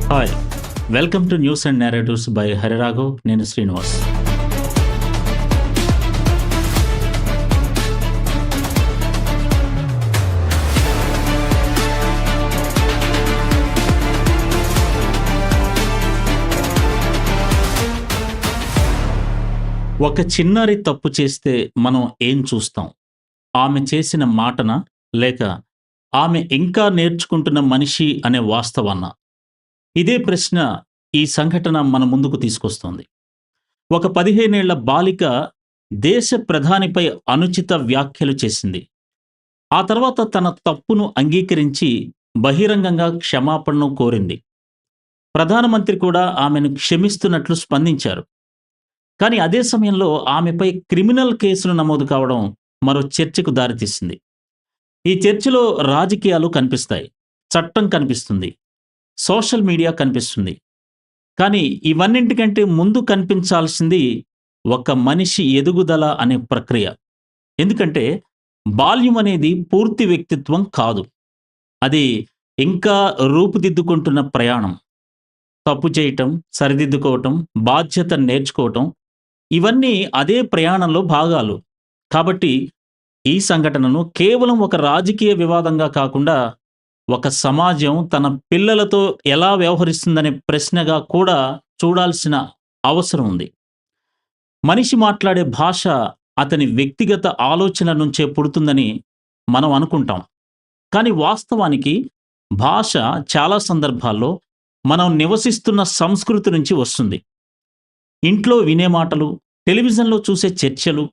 Hi! Welcome to news and narratives by Hariraghav. నేను శ్రీనివాస్. ఒక చిన్నారి తప్పు చేస్తే మనం ఏం చూస్తాం? ఆమె చేసిన మాటనా? లేక ఆమె ఇంకా నేర్చుకుంటున్న మనిషి అనే వాస్తవాన్నా? ఇదే ప్రశ్న ఈ సంఘటన మన ముందుకు తీసుకొస్తోంది. ఒక 15 ఏళ్ల బాలిక దేశ ప్రధానిపై అనుచిత వ్యాఖ్యలు చేసింది. ఆ తర్వాత తన తప్పును అంగీకరించి బహిరంగంగా క్షమాపణను కోరింది. ప్రధానమంత్రి కూడా ఆమెను క్షమిస్తున్నట్లు స్పందించారు. కానీ అదే సమయంలో ఆమెపై క్రిమినల్ కేసులు నమోదు కావడం మరో చర్చకు దారితీసింది. ఈ చర్చలో రాజకీయాలు కనిపిస్తాయి, చట్టం కనిపిస్తుంది, సోషల్ మీడియా కనిపిస్తుంది. కానీ ఇవన్నింటికంటే ముందు కనిపించాల్సింది ఒక మనిషి ఎదుగుదల అనే ప్రక్రియ. ఎందుకంటే బాల్యం అనేది పూర్తి వ్యక్తిత్వం కాదు. అది ఇంకా రూపుదిద్దుకుంటున్న ప్రయాణం. తప్పు చేయటం, సరిదిద్దుకోవటం, బాధ్యత నేర్చుకోవటం ఇవన్నీ అదే ప్రయాణంలో భాగాలు. కాబట్టి ఈ సంఘటనను కేవలం ఒక రాజకీయ వివాదంగా కాకుండా ఒక సమాజం తన పిల్లలతో ఎలా వ్యవహరిస్తుందనే ప్రశ్నగా కూడా చూడాల్సిన అవసరం ఉంది. మనిషి మాట్లాడే భాష అతని వ్యక్తిగత ఆలోచన నుంచే పుడుతుందని మనం అనుకుంటాం. కానీ వాస్తవానికి భాష చాలా సందర్భాల్లో మనం నివసిస్తున్న సంస్కృతి నుంచి వస్తుంది. ఇంట్లో వినే మాటలు, టెలివిజన్లో చూసే చర్చలు,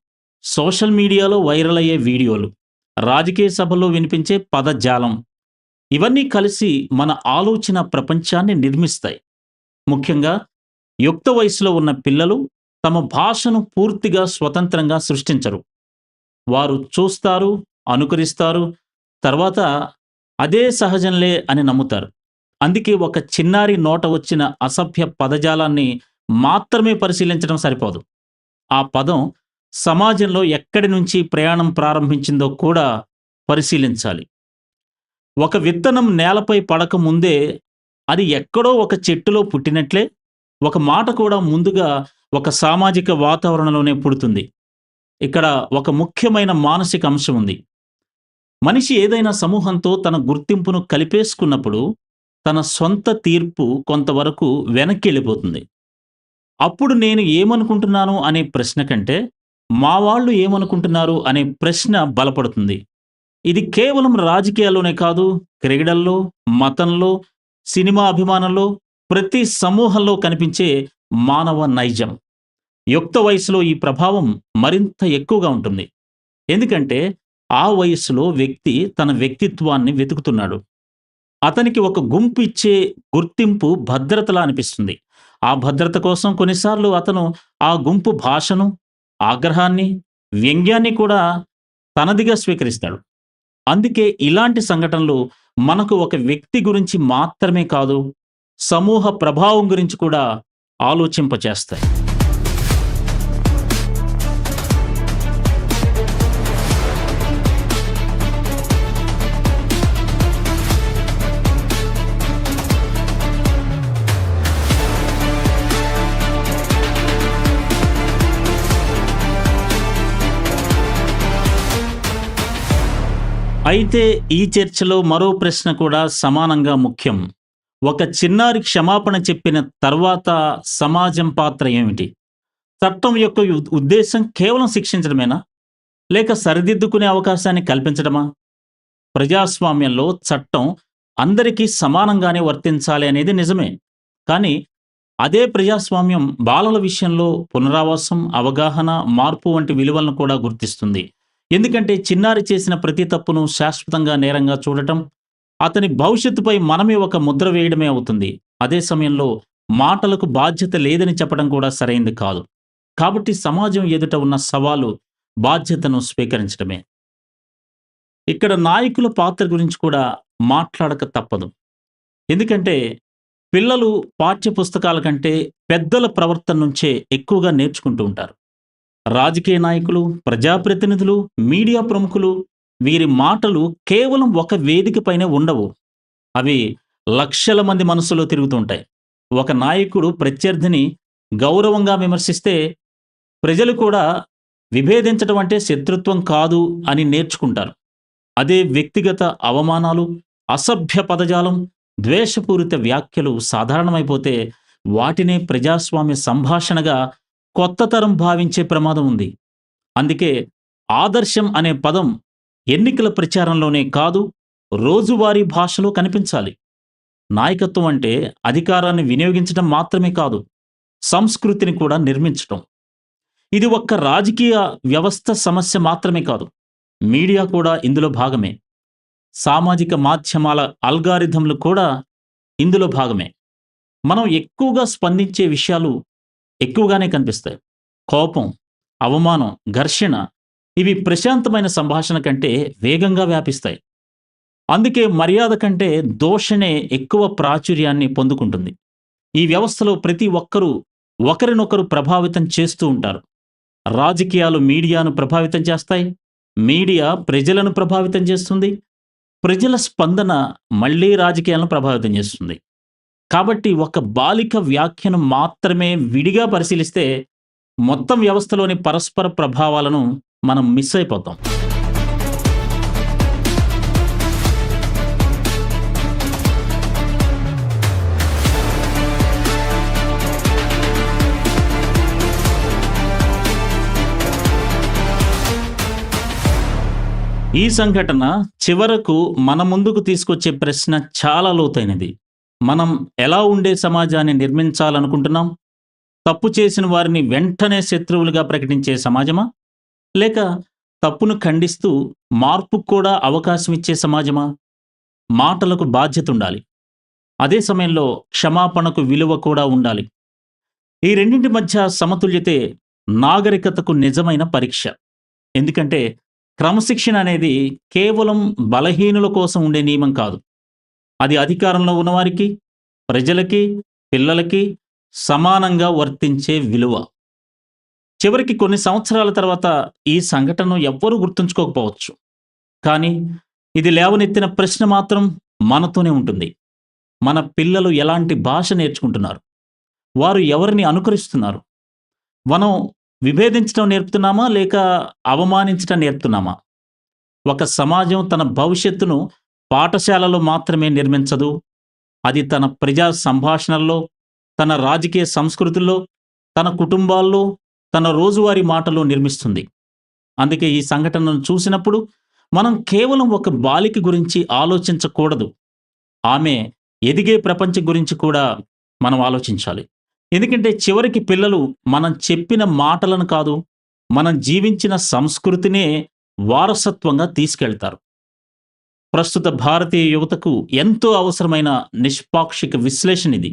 సోషల్ మీడియాలో వైరల్ అయ్యే వీడియోలు, రాజకీయ సభల్లో వినిపించే పదజాలం ఇవన్నీ కలిసి మన ఆలోచన ప్రపంచాన్ని నిర్మిస్తాయి. ముఖ్యంగా యుక్త వయసులో ఉన్న పిల్లలు తమ భాషను పూర్తిగా స్వతంత్రంగా సృష్టించరు. వారు చూస్తారు, అనుకరిస్తారు, తర్వాత అదే సహజంలే అని నమ్ముతారు. అందుకే ఒక చిన్నారి నోట వచ్చిన అసభ్య పదజాలాన్ని మాత్రమే పరిశీలించడం సరిపోదు. ఆ పదం సమాజంలో ఎక్కడి నుంచి ప్రయాణం ప్రారంభించిందో కూడా పరిశీలించాలి. ఒక విత్తనం నేలపై పడక ముందే అది ఎక్కడో ఒక చెట్టులో పుట్టినట్లే ఒక మాట కూడా ముందుగా ఒక సామాజిక వాతావరణంలోనే పుడుతుంది. ఇక్కడ ఒక ముఖ్యమైన మానసిక అంశం ఉంది. మనిషి ఏదైనా సమూహంతో తన గుర్తింపును కలిపేసుకున్నప్పుడు తన సొంత తీర్పు కొంతవరకు వెనక్కి వెళ్ళిపోతుంది. అప్పుడు నేను ఏమనుకుంటున్నాను అనే ప్రశ్న కంటే మా వాళ్ళు ఏమనుకుంటున్నారు అనే ప్రశ్న బలపడుతుంది. ఇది కేవలం రాజకీయాల్లోనే కాదు, క్రీడల్లో, మతంలో, సినిమా అభిమానంలో, ప్రతి సమూహంలో కనిపించే మానవ నైజం. యుక్త వయసులో ఈ ప్రభావం మరింత ఎక్కువగా ఉంటుంది. ఎందుకంటే ఆ వయసులో వ్యక్తి తన వ్యక్తిత్వాన్ని వెతుకుతున్నాడు. అతనికి ఒక గుంపు ఇచ్చే గుర్తింపు భద్రతలా అనిపిస్తుంది. ఆ భద్రత కోసం కొన్నిసార్లు అతను ఆ గుంపు భాషను, ఆగ్రహాన్ని, వ్యంగ్యాన్ని కూడా తనదిగా స్వీకరిస్తాడు. అందుకే ఇలాంటి సంఘటనలు మనకు ఒక వ్యక్తి గురించి మాత్రమే కాదు, సమూహ ప్రభావం గురించి కూడా ఆలోచింపచేస్తాయి. అయితే ఈ చర్చలో మరో ప్రశ్న కూడా సమానంగా ముఖ్యం. ఒక చిన్నారి క్షమాపణ చెప్పిన తర్వాత సమాజం పాత్ర ఏమిటి? చట్టం యొక్క ఉద్దేశం కేవలం శిక్షించడమేనా? లేక సరిదిద్దుకునే అవకాశాన్ని కల్పించడమా? ప్రజాస్వామ్యంలో చట్టం అందరికీ సమానంగానే వర్తించాలి అనేది నిజమే. కానీ అదే ప్రజాస్వామ్యం బాలల విషయంలో పునరావాసం, అవగాహన, మార్పు వంటి విలువలను కూడా గుర్తిస్తుంది. ఎందుకంటే చిన్నారి చేసిన ప్రతి తప్పును శాశ్వతంగా నేరంగా చూడటం అతని భవిష్యత్తుపై మనమే ఒక ముద్ర వేయడమే అవుతుంది. అదే సమయంలో మాటలకు బాధ్యత లేదని చెప్పడం కూడా సరైంది కాదు. కాబట్టి సమాజం ఎదుట ఉన్న సవాలు బాధ్యతను స్వీకరించడమే. ఇక్కడ నాయకుల పాత్ర గురించి కూడా మాట్లాడక తప్పదు. ఎందుకంటే పిల్లలు పాఠ్య పుస్తకాల కంటే పెద్దల ప్రవర్తన నుంచే ఎక్కువగా నేర్చుకుంటూ ఉంటారు. రాజకీయ నాయకులు, ప్రజాప్రతినిధులు, మీడియా ప్రముఖులు వీరి మాటలు కేవలం ఒక వేదికపైనే ఉండవు. అవి లక్షల మంది మనసులో తిరుగుతుంటాయి. ఒక నాయకుడు ప్రత్యర్థిని గౌరవంగా విమర్శిస్తే ప్రజలు కూడా విభేదించడం అంటే శత్రుత్వం కాదు అని నేర్చుకుంటారు. అదే వ్యక్తిగత అవమానాలు, అసభ్య పదజాలం, ద్వేషపూరిత వ్యాఖ్యలు సాధారణమైపోతే వాటినే ప్రజాస్వామ్య సంభాషణగా కొత్త తరం భావించే ప్రమాదం ఉంది. అందుకే ఆదర్శం అనే పదం ఎన్నికల ప్రచారంలోనే కాదు, రోజువారీ భాషలో కనిపించాలి. నాయకత్వం అంటే అధికారాన్ని వినియోగించడం మాత్రమే కాదు, సంస్కృతిని కూడా నిర్మించటం. ఇది ఒక్క రాజకీయ వ్యవస్థ సమస్య మాత్రమే కాదు, మీడియా కూడా ఇందులో భాగమే. సామాజిక మాధ్యమాల అల్గారిథంలు కూడా ఇందులో భాగమే. మనం ఎక్కువగా స్పందించే విషయాలు ఎక్కువగానే కనిపిస్తాయి. కోపం, అవమానం, ఘర్షణ ఇవి ప్రశాంతమైన సంభాషణ కంటే వేగంగా వ్యాపిస్తాయి. అందుకే మర్యాద కంటే దూషణే ఎక్కువ ప్రాచుర్యాన్ని పొందుకుంటుంది. ఈ వ్యవస్థలో ప్రతి ఒక్కరూ ఒకరినొకరు ప్రభావితం చేస్తూ ఉంటారు. రాజకీయాలు మీడియాను ప్రభావితం చేస్తాయి, మీడియా ప్రజలను ప్రభావితం చేస్తుంది, ప్రజల స్పందన మళ్ళీ రాజకీయాలను ప్రభావితం చేస్తుంది. కాబట్టి ఒక బాలిక వ్యాఖ్యను మాత్రమే విడిగా పరిశీలిస్తే మొత్తం వ్యవస్థలోని పరస్పర ప్రభావాలను మనం మిస్ అయిపోతాం. ఈ సంఘటన చివరకు మన ముందుకు తీసుకొచ్చే ప్రశ్న చాలా లోతైనది. మనం ఎలా ఉండే సమాజాన్ని నిర్మించాలనుకుంటున్నాం? తప్పు చేసిన వారిని వెంటనే శత్రువులుగా ప్రకటించే సమాజమా? లేక తప్పును ఖండిస్తూ మార్పుకు కూడా అవకాశం ఇచ్చే సమాజమా? మాటలకు బాధ్యత ఉండాలి, అదే సమయంలో క్షమాపణకు విలువ కూడా ఉండాలి. ఈ రెండింటి మధ్య సమతుల్యతే నాగరికతకు నిజమైన పరీక్ష. ఎందుకంటే క్రమశిక్షణ అనేది కేవలం బలహీనుల కోసం ఉండే నియమం కాదు. అది అధికారంలో ఉన్నవారికి, ప్రజలకి, పిల్లలకి సమానంగా వర్తించే విలువ. చివరికి కొన్ని సంవత్సరాల తర్వాత ఈ సంఘటనను ఎవ్వరూ గుర్తుంచుకోకపోవచ్చు. కానీ ఇది లేవనెత్తిన ప్రశ్న మాత్రం మనతోనే ఉంటుంది. మన పిల్లలు ఎలాంటి భాష నేర్చుకుంటున్నారు? వారు ఎవరిని అనుకరిస్తున్నారు? మనం విభేదించడం నేర్పుతున్నామా లేక అవమానించడం నేర్పుతున్నామా? ఒక సమాజం తన భవిష్యత్తును పాఠశాలలో మాత్రమే నిర్మించదు. అది తన ప్రజా సంభాషణల్లో, తన రాజకీయ సంస్కృతుల్లో, తన కుటుంబాల్లో, తన రోజువారీ మాటలో నిర్మిస్తుంది. అందుకే ఈ సంఘటనను చూసినప్పుడు మనం కేవలం ఒక బాలిక గురించి ఆలోచించకూడదు. ఆమె ఎదిగే ప్రపంచం గురించి కూడా మనం ఆలోచించాలి. ఎందుకంటే చివరికి పిల్లలు మనం చెప్పిన మాటలను కాదు, మనం జీవించిన సంస్కృతినే వారసత్వంగా తీసుకెళ్తారు. ప్రస్తుత భారతీయ యువతకు ఎంతో అవసరమైన నిష్పాక్షిక విశ్లేషణ ఇది.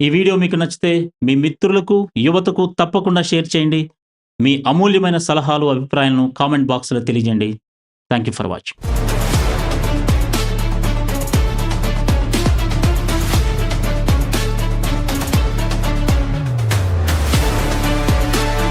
ఈ వీడియో మీకు నచ్చితే మీ మిత్రులకు, యువతకు తప్పకుండా షేర్ చేయండి. మీ అమూల్యమైన సలహాలు, అభిప్రాయాలను కామెంట్ బాక్స్లో తెలియజేయండి. Thank you for watching.